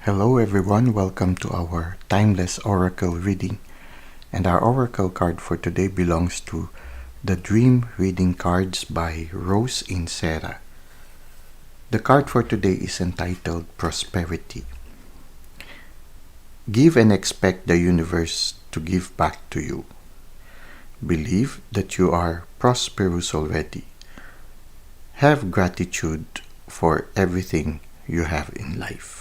Hello everyone, welcome to our timeless oracle reading. And our oracle card for today belongs to the Dream Reading Cards by Inserra. The card for today is entitled Prosperity. Give and expect the universe to give back to you. Believe that you are prosperous already. Have gratitude for everything you have in life.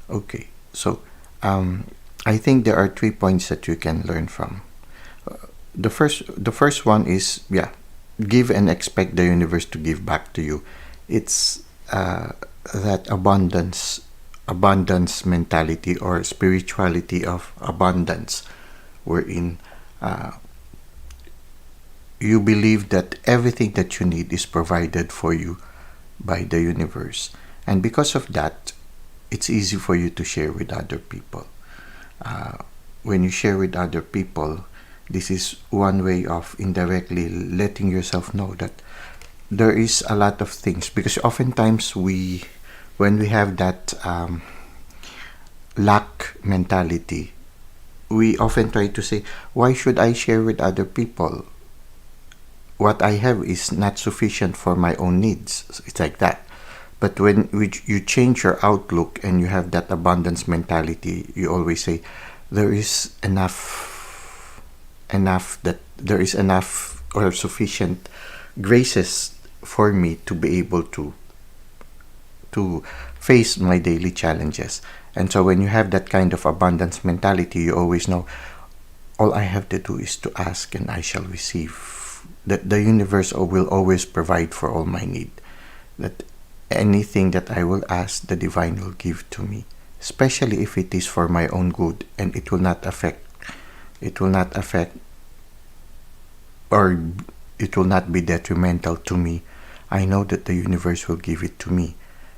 Okay, so I think there are 3 points that you can learn from. The first one is give and expect the universe to give back to you. It's that abundance mentality or spirituality of abundance, wherein you believe that everything that you need is provided for you by the universe, and because of that, it's easy for you to share with other people. When you share with other people, this is one way of indirectly letting yourself know that there is a lot of things, because oftentimes when we have that lack mentality, we often try to say, why should I share with other people? What I have is not sufficient for my own needs. It's like that. But when you change your outlook and you have that abundance mentality, you always say, there is enough that there is enough or sufficient graces for me to be able to face my daily challenges. And so when you have that kind of abundance mentality, you always know, all I have to do is to ask and I shall receive. That the universe will always provide for all my need. That anything that I will ask, the divine will give to me, especially if it is for my own good and it will not affect or it will not be detrimental to me. I know that the universe will give it to me.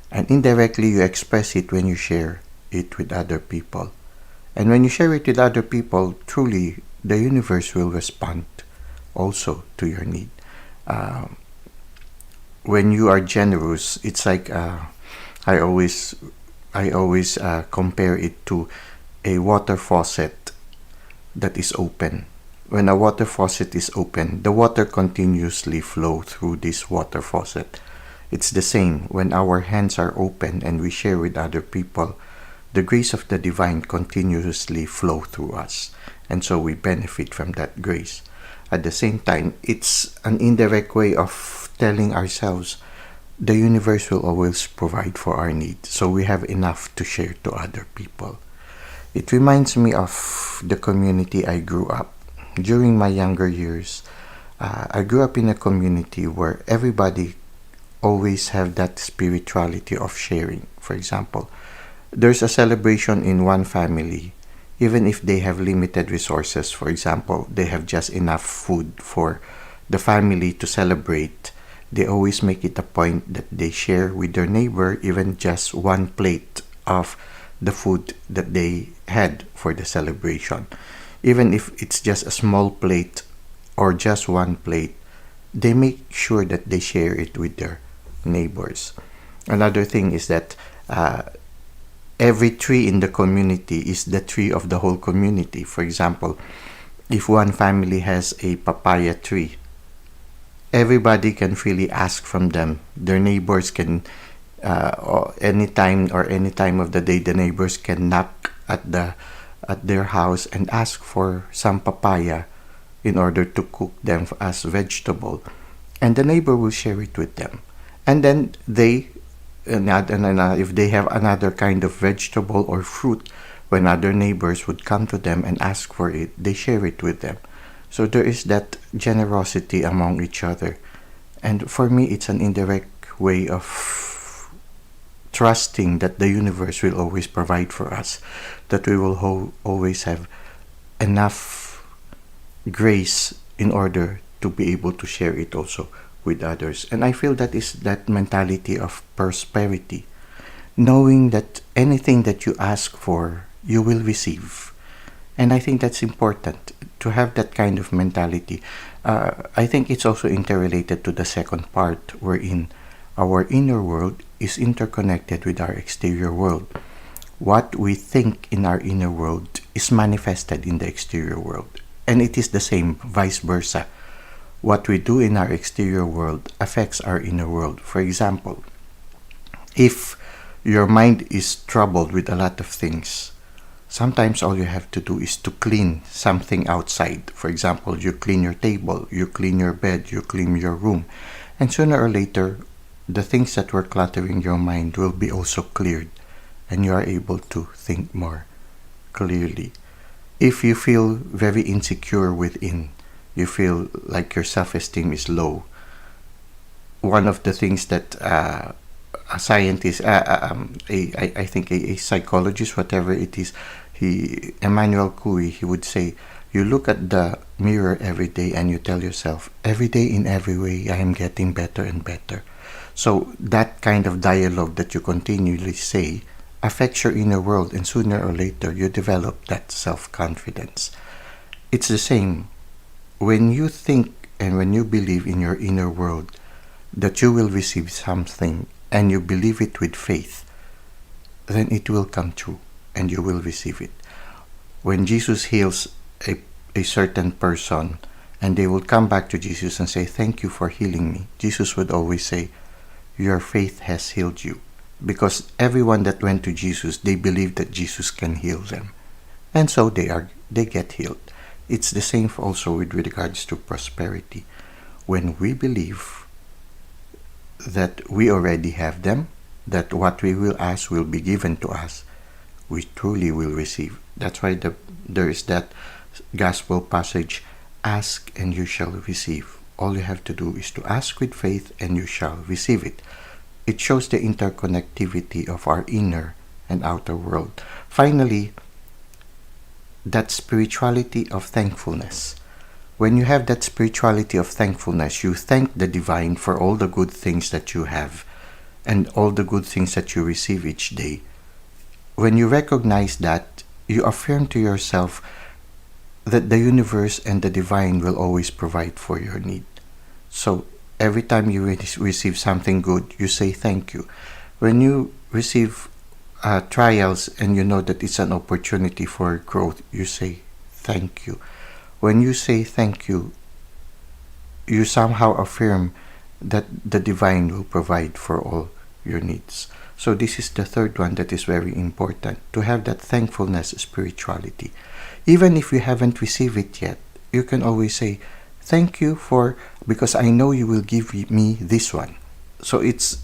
And indirectly, you express it when you share it with other people. And when you share it with other people, truly, the universe will respond also to your need. When you are generous, it's like I always compare it to a water faucet that is open. When a water faucet is open, the water continuously flow through this water faucet. It's the same when our hands are open and we share with other people. The grace of the divine continuously flow through us, and so we benefit from that grace. At the same time, it's an indirect way of telling ourselves the universe will always provide for our needs, so we have enough to share to other people. It reminds me of the community I grew up. During my younger years, I grew up in a community where everybody always have that spirituality of sharing. For example, there's a celebration in one family. Even if they have limited resources, for example, they have just enough food for the family to celebrate, they always make it a point that they share with their neighbor even just one plate of the food that they had for the celebration. Even if it's just a small plate or just one plate, they make sure that they share it with their neighbors. Another thing is that every tree in the community is the tree of the whole community. For example, if one family has a papaya tree, everybody can freely ask from them. Their neighbors can, any time of the day, the neighbors can knock at their house and ask for some papaya in order to cook them as vegetable, and the neighbor will share it with them. And then if they have another kind of vegetable or fruit, when other neighbors would come to them and ask for it, they share it with them. So there is that generosity among each other. And for me, it's an indirect way of trusting that the universe will always provide for us, that we will always have enough grace in order to be able to share it also with others. And I feel that is that mentality of prosperity, knowing that anything that you ask for, you will receive. And I think that's important, to have that kind of mentality. I think it's also interrelated to the second part, wherein Our inner world is interconnected with our exterior world. What we think in our inner world is manifested in the exterior world. And it is the same, vice versa. What we do in our exterior world affects our inner world. For example, if your mind is troubled with a lot of things, sometimes all you have to do is to clean something outside. For example, you clean your table, you clean your bed, you clean your room. And sooner or later, the things that were cluttering your mind will be also cleared, and you are able to think more clearly. If you feel very insecure within, you feel like your self-esteem is low, one of the things that a scientist, I think a psychologist, whatever it is, Emmanuel Couy, he would say, you look at the mirror every day and you tell yourself, every day in every way, I am getting better and better. So that kind of dialogue that you continually say affects your inner world, and sooner or later you develop that self-confidence. It's the same. When you think and when you believe in your inner world that you will receive something and you believe it with faith, then it will come true and you will receive it. When Jesus heals a certain person and they will come back to Jesus and say, thank you for healing me, Jesus would always say, your faith has healed you. Because everyone that went to Jesus, they believed that Jesus can heal them. And so they get healed. It's the same also with regards to prosperity. When we believe that we already have them, that what we will ask will be given to us, we truly will receive. That's why there is that gospel passage, ask and you shall receive. All you have to do is to ask with faith and you shall receive it. It shows the interconnectivity of our inner and outer world. Finally, that spirituality of thankfulness. When you have that spirituality of thankfulness, you thank the divine for all the good things that you have and all the good things that you receive each day. When you recognize that, you affirm to yourself that the universe and the divine will always provide for your need. So every time you receive something good, you say thank you. When you receive trials and you know that it's an opportunity for growth, you say thank you. When you say thank you, you somehow affirm that the divine will provide for all your needs. So this is the third one that is very important, to have that thankfulness spirituality. Even if you haven't received it yet, you can always say, thank you for, because I know you will give me this one. So it's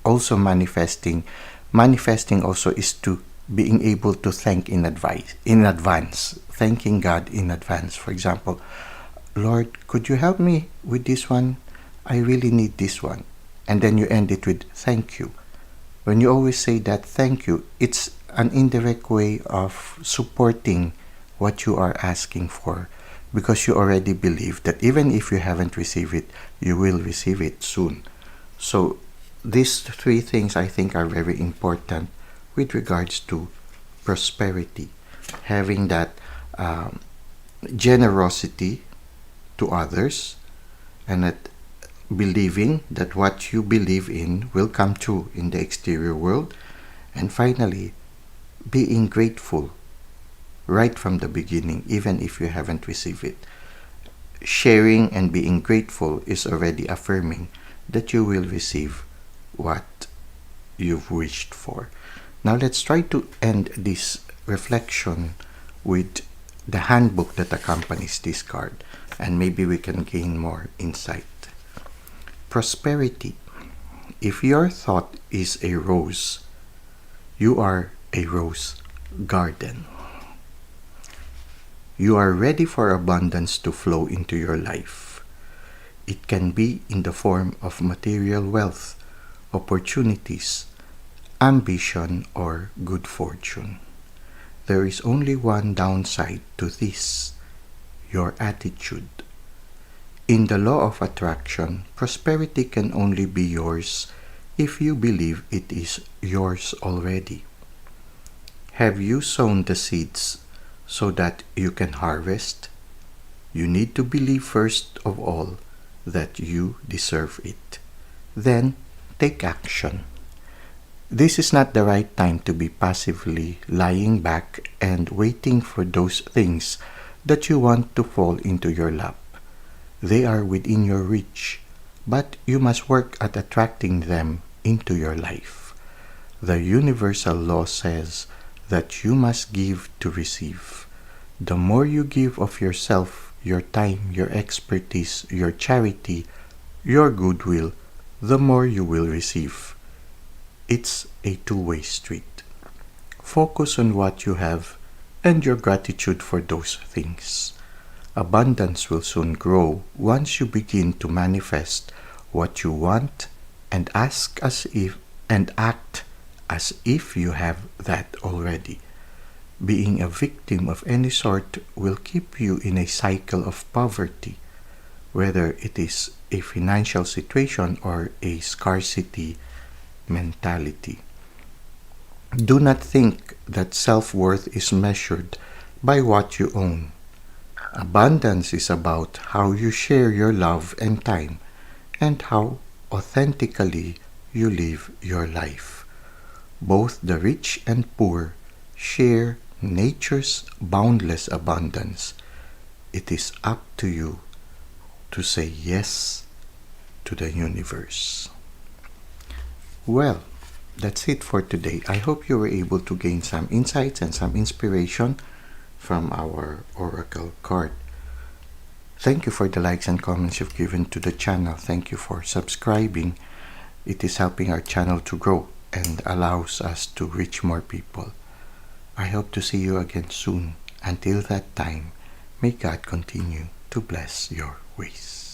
also manifesting. Manifesting also is to being able to thank in advance, thanking God in advance. For example, Lord, could you help me with this one? I really need this one. And then you end it with thank you. When you always say that thank you, it's an indirect way of supporting what you are asking for, because you already believe that even if you haven't received it, you will receive it soon. So these three things I think are very important with regards to prosperity. Having that generosity to others, and that believing that what you believe in will come true in the exterior world. And finally, being grateful right from the beginning, even if you haven't received it. Sharing and being grateful is already affirming that you will receive what you've wished for. Now let's try to end this reflection with the handbook that accompanies this card, and maybe we can gain more insight. Prosperity. If your thought is a rose, you are a rose garden. You are ready for abundance to flow into your life. It can be in the form of material wealth, opportunities, ambition, or good fortune. There is only one downside to this: your attitude. In the law of attraction, prosperity can only be yours if you believe it is yours already. Have you sown the seeds so that you can harvest? You need to believe first of all that you deserve it. Then take action. This is not the right time to be passively lying back and waiting for those things that you want to fall into your lap. They are within your reach, but you must work at attracting them into your life. The universal law says that you must give to receive. The more you give of yourself, your time, your expertise, your charity, your goodwill, the more you will receive. It's a two-way street. Focus on what you have and your gratitude for those things. Abundance will soon grow once you begin to manifest what you want and act as if you have that already. Being a victim of any sort will keep you in a cycle of poverty, whether it is a financial situation or a scarcity mentality. Do not think that self-worth is measured by what you own. Abundance is about how you share your love and time and how authentically you live your life. Both the rich and poor share nature's boundless abundance. It is up to you to say yes to the universe. Well, that's it for today. I hope you were able to gain some insights and some inspiration from our oracle card. Thank you for the likes and comments you've given to the channel. Thank you for subscribing. It is helping our channel to grow and allows us to reach more people. I hope to see you again soon. Until that time, may God continue to bless your ways.